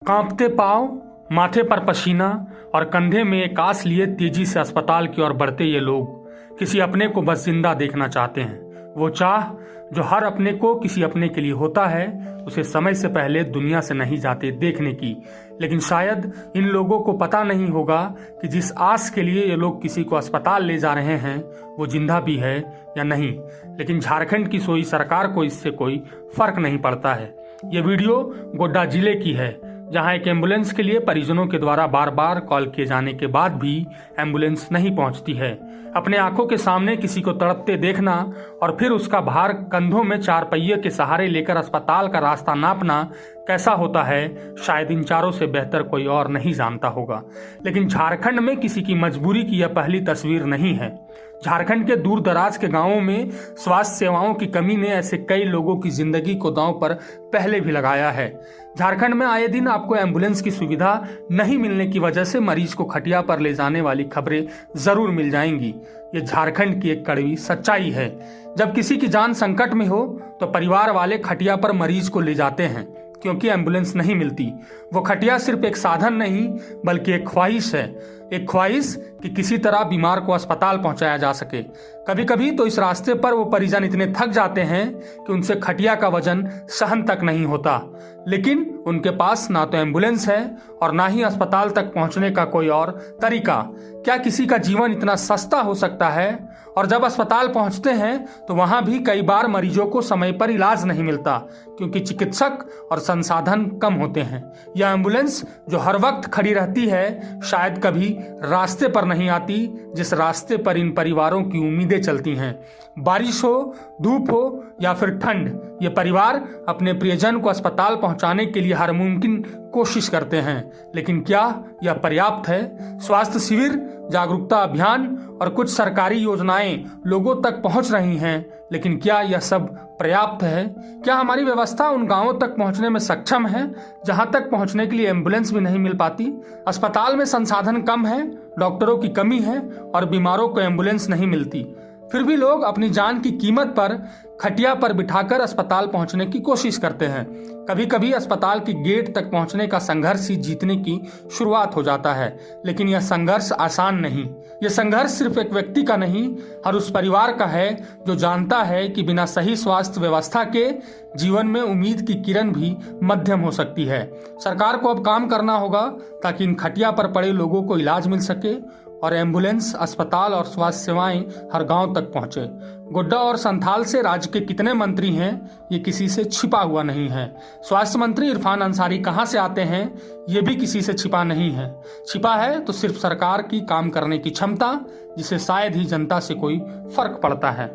कांपते पांव, माथे पर पसीना और कंधे में एक आस लिए तेजी से अस्पताल की ओर बढ़ते ये लोग किसी अपने को बस जिंदा देखना चाहते हैं। वो चाह जो हर अपने को किसी अपने के लिए होता है, उसे समय से पहले दुनिया से नहीं जाते देखने की। लेकिन शायद इन लोगों को पता नहीं होगा कि जिस आस के लिए ये लोग किसी को अस्पताल ले जा रहे हैं वो जिंदा भी है या नहीं। लेकिन झारखंड की सोई सरकार को इससे कोई फर्क नहीं पड़ता है। ये वीडियो गोड्डा जिले की है, जहां एक एम्बुलेंस के लिए परिजनों के द्वारा बार बार कॉल किए जाने के बाद भी एम्बुलेंस नहीं पहुंचती है। अपने आंखों के सामने किसी को तड़पते देखना और फिर उसका भार कंधों में चार पहिए के सहारे लेकर अस्पताल का रास्ता नापना कैसा होता है, शायद इन चारों से बेहतर कोई और नहीं जानता होगा। लेकिन झारखंड में किसी की मजबूरी की यह पहली तस्वीर नहीं है। झारखंड के दूर दराज के गांवों में स्वास्थ्य सेवाओं की कमी ने ऐसे कई लोगों की जिंदगी को दांव पर पहले भी लगाया है। झारखंड में आए दिन आपको एम्बुलेंस की सुविधा नहीं मिलने की वजह से मरीज को खटिया पर ले जाने वाली खबरें जरूर मिल जाएंगी। ये झारखंड की एक कड़वी सच्चाई है। जब किसी की जान संकट में हो तो परिवार वाले खटिया पर मरीज को ले जाते हैं, क्योंकि एम्बुलेंस नहीं मिलती। वो खटिया सिर्फ एक साधन नहीं बल्कि एक ख्वाहिश है, एक ख्वाहिश कि किसी तरह बीमार को अस्पताल पहुंचाया जा सके। कभी कभी तो इस रास्ते पर वो परिजन इतने थक जाते हैं कि उनसे खटिया का वजन सहन तक नहीं होता, लेकिन उनके पास ना तो एम्बुलेंस है और ना ही अस्पताल तक पहुंचने का कोई और तरीका। क्या किसी का जीवन इतना सस्ता हो सकता है? और जब अस्पताल पहुंचते हैं तो वहां भी कई बार मरीजों को समय पर इलाज नहीं मिलता, क्योंकि चिकित्सक और संसाधन कम होते हैं। यह एम्बुलेंस जो हर वक्त खड़ी रहती है, शायद कभी रास्ते पर नहीं आती जिस रास्ते पर इन परिवारों की उम्मीदें चलती हैं। बारिश हो, धूप हो या फिर ठंड, ये परिवार अपने प्रियजन को अस्पताल पहुंचाने के लिए हर मुमकिन कोशिश करते हैं। लेकिन क्या यह पर्याप्त है? स्वास्थ्य शिविर, जागरूकता अभियान और कुछ सरकारी योजनाएं लोगों तक पहुंच रही हैं, लेकिन क्या यह सब पर्याप्त है? क्या हमारी व्यवस्था उन गांवों तक पहुंचने में सक्षम है जहां तक पहुंचने के लिए एम्बुलेंस भी नहीं मिल पाती? अस्पताल में संसाधन कम है, डॉक्टरों की कमी है और बीमारों को एम्बुलेंस नहीं मिलती। फिर भी लोग अपनी जान की कीमत पर खटिया पर बिठाकर अस्पताल पहुंचने की कोशिश करते हैं। कभी कभी अस्पताल की गेट तक पहुंचने का संघर्ष ही जीतने की शुरुआत हो जाता है, लेकिन यह संघर्ष आसान नहीं। यह संघर्ष सिर्फ एक व्यक्ति का नहीं, हर उस परिवार का है जो जानता है कि बिना सही स्वास्थ्य व्यवस्था के जीवन में उम्मीद की किरण भी मध्यम हो सकती है। सरकार को अब काम करना होगा ताकि इन खटिया पर पड़े लोगों को इलाज मिल सके और एम्बुलेंस, अस्पताल और स्वास्थ्य सेवाएं हर गांव तक पहुंचे। गोड्डा और संथाल से राज्य के कितने मंत्री हैं, ये किसी से छिपा हुआ नहीं है। स्वास्थ्य मंत्री इरफान अंसारी कहां से आते हैं, ये भी किसी से छिपा नहीं है। छिपा है तो सिर्फ सरकार की काम करने की क्षमता, जिसे शायद ही जनता से कोई फर्क पड़ता है।